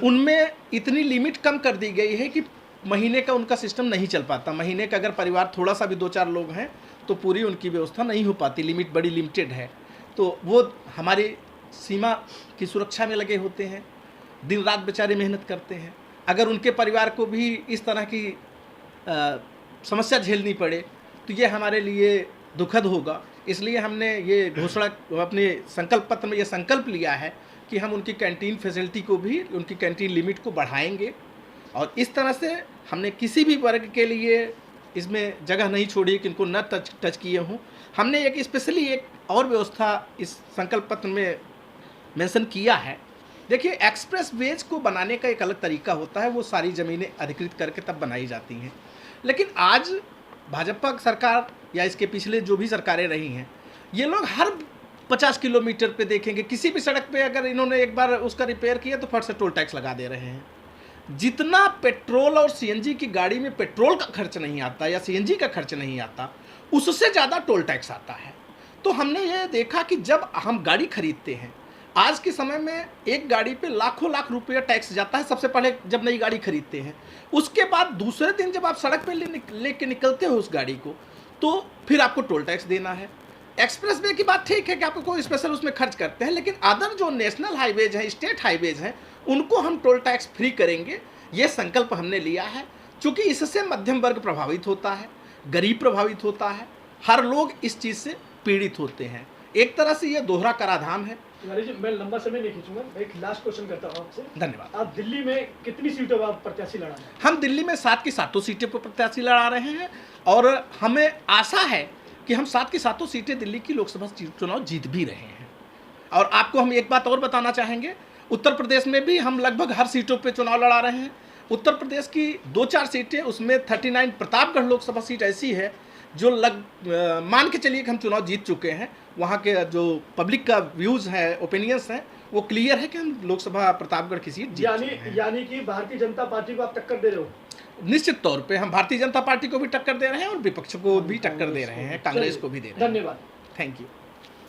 उनमें इतनी लिमिट कम कर दी गई है कि महीने का उनका सिस्टम नहीं चल पाता। महीने का अगर परिवार थोड़ा सा भी 2-4 लोग हैं तो पूरी उनकी व्यवस्था नहीं हो पाती, लिमिट बड़ी लिमिटेड है। तो वो हमारी सीमा की सुरक्षा में लगे होते हैं, दिन रात बेचारे मेहनत करते हैं। अगर उनके परिवार को भी इस तरह की समस्या झेलनी पड़े तो ये हमारे लिए दुखद होगा। इसलिए हमने ये घोषणा अपने संकल्प पत्र में ये संकल्प लिया है कि हम उनकी कैंटीन फैसिलिटी को भी, उनकी कैंटीन लिमिट को बढ़ाएंगे। और इस तरह से हमने किसी भी वर्ग के लिए इसमें जगह नहीं छोड़ी कि इनको न टच किए हों। हमने एक स्पेशली एक और व्यवस्था इस संकल्प पत्र में मेंशन किया है। देखिए, एक्सप्रेस वेज को बनाने का एक अलग तरीका होता है, वो सारी ज़मीनें अधिकृत करके तब बनाई जाती हैं। लेकिन आज भाजपा सरकार या इसके पिछले जो भी सरकारें रही हैं, ये लोग हर 50 किलोमीटर पे देखेंगे किसी भी सड़क पे अगर इन्होंने एक बार उसका रिपेयर किया तो फट से टोल टैक्स लगा दे रहे हैं। जितना पेट्रोल और सीएनजी की गाड़ी में पेट्रोल का खर्च नहीं आता या सीएनजी का खर्च नहीं आता, उससे ज़्यादा टोल टैक्स आता है। तो हमने ये देखा कि जब हम गाड़ी खरीदते हैं, आज के समय में एक गाड़ी पे लाखों लाख रुपया टैक्स जाता है सबसे पहले जब नई गाड़ी खरीदते हैं। उसके बाद दूसरे दिन जब आप सड़क पे लेके निकलते हो उस गाड़ी को, तो फिर आपको टोल टैक्स देना है। एक्सप्रेस वे की बात ठीक है कि आपको कोई स्पेशल उसमें खर्च करते हैं, लेकिन अदर जो नेशनल हाईवेज हैं, स्टेट हाईवेज हैं, उनको हम टोल टैक्स फ्री करेंगे। ये संकल्प हमने लिया है, क्योंकि इससे मध्यम वर्ग प्रभावित होता है, गरीब प्रभावित होता है, हर लोग इस चीज़ से पीड़ित होते हैं। एक तरह से ये दोहरा कराधान है। जी, मैं लंबा समय नहीं खींचूंगा, मैं एक लास्ट क्वेश्चन करता हूँ आपसे। धन्यवाद। आप दिल्ली में कितनी सीटों पर आप प्रत्याशी लड़ा रहे हैं? हम दिल्ली में 7 की 7 सीटें पर प्रत्याशी लड़ा रहे हैं और हमें आशा है कि हम 7 की 7 सीटें दिल्ली की लोकसभा चुनाव जीत भी रहे हैं। और आपको हम एक बात और बताना चाहेंगे, उत्तर प्रदेश में भी हम लगभग हर सीटों पे चुनाव लड़ा रहे हैं। उत्तर प्रदेश की 2-4 सीटें, उसमें 39 प्रतापगढ़ लोकसभा सीट ऐसी है जो मान के चलिए कि हम चुनाव जीत चुके हैं। वहाँ के जो पब्लिक का व्यूज़ है, ओपिनियंस हैं, वो क्लियर है कि हम लोकसभा प्रतापगढ़ की सीट जीत चुके हैं। यानी कि भारतीय जनता पार्टी को आप टक्कर दे रहे हो? निश्चित तौर पे हम भारतीय जनता पार्टी को भी टक्कर दे रहे हैं और विपक्ष को भी टक्कर दे रहे हैं, कांग्रेस को भी दे रहे हैं। धन्यवाद। Thank you.